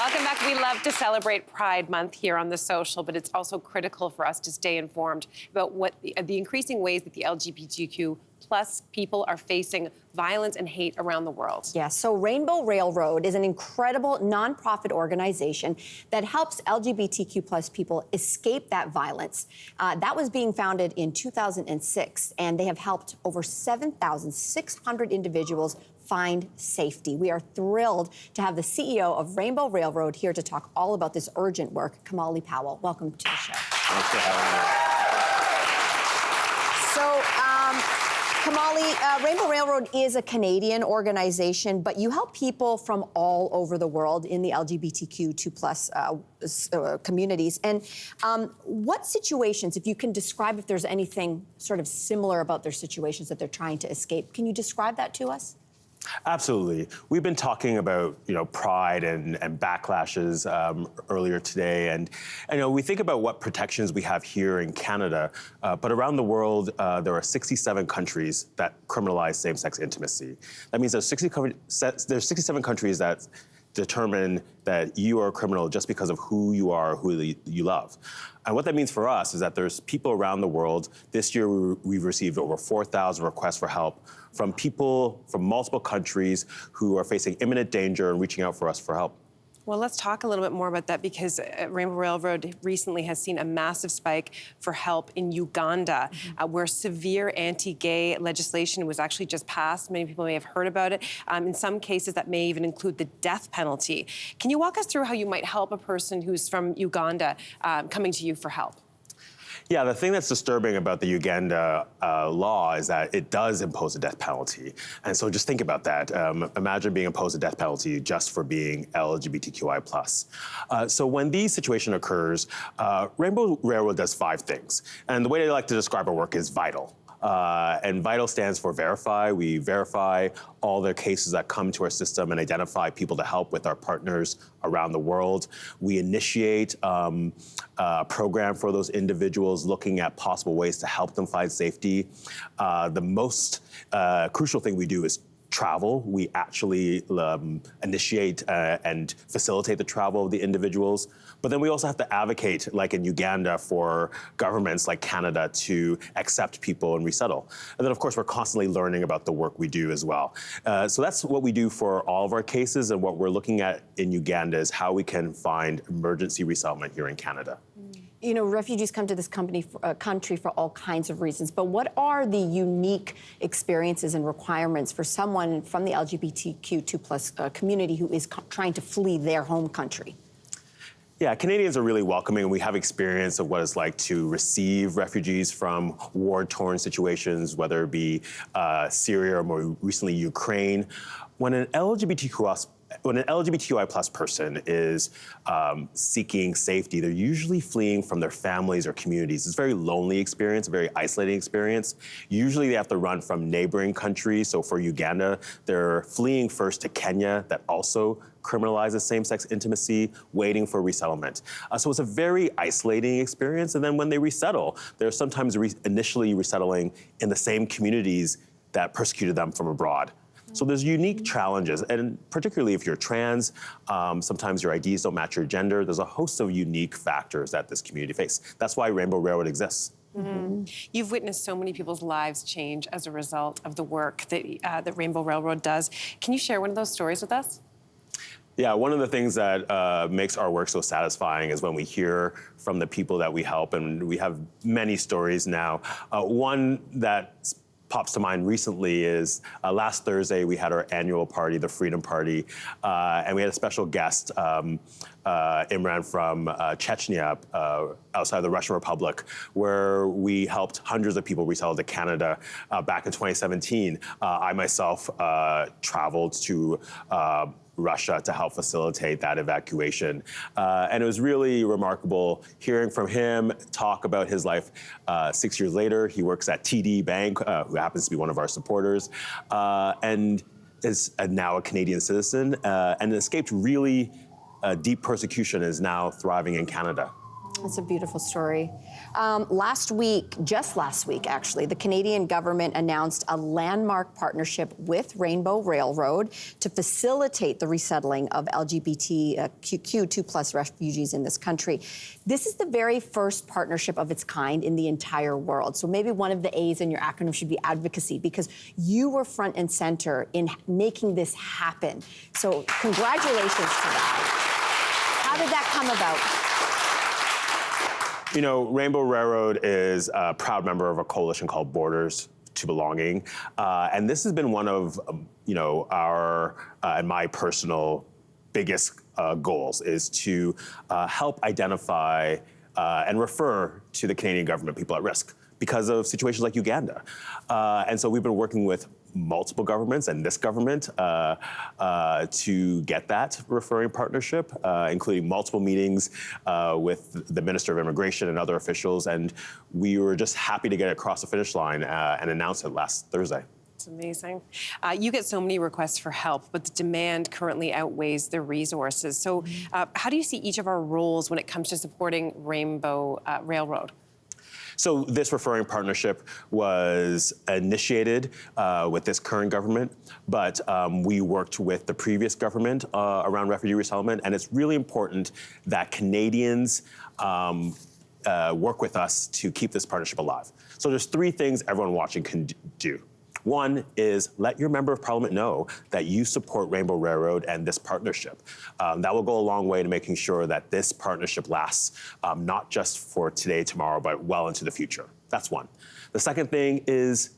Welcome back. We love to celebrate Pride Month here on The Social, but it's also critical for us to stay informed about what the increasing ways that the LGBTQ plus people are facing violence and hate around the world. Yes, so Rainbow Railroad is an incredible nonprofit organization that helps LGBTQ plus people escape that violence. That was being founded in 2006, and they have helped over 7,600 individuals find safety. We are thrilled to have the CEO of Rainbow Railroad here to talk all about this urgent work, Kimahli Powell. Welcome to the show. Thanks for having me. So, Kimahli, Rainbow Railroad is a Canadian organization, but you help people from all over the world in the LGBTQ2+ communities. And what situations, if you can describe if there's anything sort of similar about their situations that they're trying to escape, can you describe that to us? Absolutely. We've been talking about, pride and backlashes earlier today. And, we think about what protections we have here in Canada, but around the world, there are 67 countries that criminalize same-sex intimacy. That means there's 67 countries that determine that you are a criminal just because of who you are, who you love. And what that means for us is that there's people around the world. This year, we've received over 4,000 requests for help from people from multiple countries who are facing imminent danger and reaching out for us for help. Well, let's talk a little bit more about that, because Rainbow Railroad recently has seen a massive spike for help in Uganda, where severe anti-gay legislation was actually just passed. Many people may have heard about it. In some cases, that may even include the death penalty. Can you walk us through how you might help a person who's from Uganda coming to you for help? Yeah, the thing that's disturbing about the Uganda law is that it does impose a death penalty. And so just think about that. Imagine being imposed a death penalty just for being LGBTQI+. So when these situation occurs, Rainbow Railroad does 5 things. And the way I like to describe our work is VITAL. And VITAL stands for verify. We verify all the cases that come to our system and identify people to help with our partners around the world. We initiate a program for those individuals looking at possible ways to help them find safety. The most crucial thing we do is travel. We actually initiate and facilitate the travel of the individuals. But then we also have to advocate, like in Uganda, for governments like Canada to accept people and resettle. And then, of course, we're constantly learning about the work we do as well. So that's what we do for all of our cases. And what we're looking at in Uganda is how we can find emergency resettlement here in Canada. Refugees come to this country for all kinds of reasons, but what are the unique experiences and requirements for someone from the LGBTQ2+ community who is trying to flee their home country? Yeah, Canadians are really welcoming, and we have experience of what it's like to receive refugees from war-torn situations, whether it be Syria or more recently Ukraine. When an LGBTQI+ person is seeking safety, they're usually fleeing from their families or communities. It's a very lonely experience, a very isolating experience. Usually they have to run from neighboring countries. So for Uganda, they're fleeing first to Kenya, that also criminalizes same-sex intimacy, waiting for resettlement. So it's a very isolating experience. And then when they resettle, they're sometimes initially resettling in the same communities that persecuted them from abroad. So there's unique challenges, and particularly if you're trans, sometimes your IDs don't match your gender. There's a host of unique factors that this community faces. That's why Rainbow Railroad exists. Mm-hmm. You've witnessed so many people's lives change as a result of the work that Rainbow Railroad does. Can you share one of those stories with us? Yeah, one of the things that makes our work so satisfying is when we hear from the people that we help, and we have many stories now. One that pops to mind recently is last Thursday we had our annual party, the Freedom Party, and we had a special guest, Imran from Chechnya, outside the Russian Republic, where we helped hundreds of people resettle to Canada back in 2017. I myself traveled to Russia to help facilitate that evacuation. And it was really remarkable hearing from him talk about his life 6 years later. He works at TD Bank, who happens to be one of our supporters, and is now a Canadian citizen, and escaped really deep persecution, is now thriving in Canada. That's a beautiful story. Just last week, actually, the Canadian government announced a landmark partnership with Rainbow Railroad to facilitate the resettling of LGBTQ2+ refugees in this country. This is the very first partnership of its kind in the entire world. So maybe one of the A's in your acronym should be advocacy, because you were front and center in making this happen. So congratulations to that. How did that come about? You know, Rainbow Railroad is a proud member of a coalition called Borders to Belonging. And this has been one of, our and my personal biggest goals is to help identify and refer to the Canadian government people at risk because of situations like Uganda. And so we've been working with multiple governments and this government to get that referring partnership, including multiple meetings with the Minister of Immigration and other officials. And we were just happy to get it across the finish line and announce it last Thursday. It's amazing. You get so many requests for help, but the demand currently outweighs the resources. So how do you see each of our roles when it comes to supporting Rainbow Railroad? So this referring partnership was initiated with this current government, but we worked with the previous government around refugee resettlement, and it's really important that Canadians work with us to keep this partnership alive. So there's three things everyone watching can do. One is let your member of parliament know that you support Rainbow Railroad and this partnership. That will go a long way to making sure that this partnership lasts, not just for today, tomorrow, but well into the future. That's one. The second thing is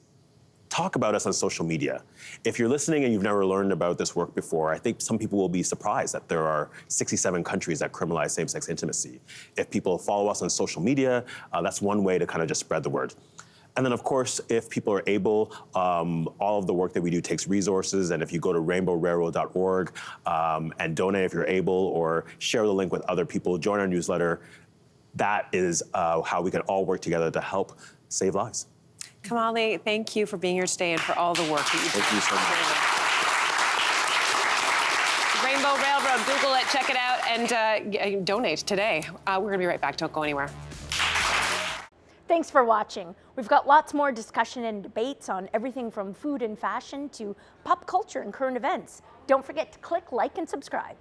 talk about us on social media. If you're listening and you've never learned about this work before, I think some people will be surprised that there are 67 countries that criminalize same-sex intimacy. If people follow us on social media, that's one way to kind of just spread the word. And then, of course, if people are able, all of the work that we do takes resources. And if you go to rainbowrailroad.org and donate if you're able, or share the link with other people, join our newsletter, that is how we can all work together to help save lives. Kimahli, thank you for being here today and for all the work that you do. Thank you so much. Rainbow Railroad, Google it, check it out, and donate today. We're going to be right back. Don't go anywhere. Thanks for watching. We've got lots more discussion and debates on everything from food and fashion to pop culture and current events. Don't forget to click like and subscribe.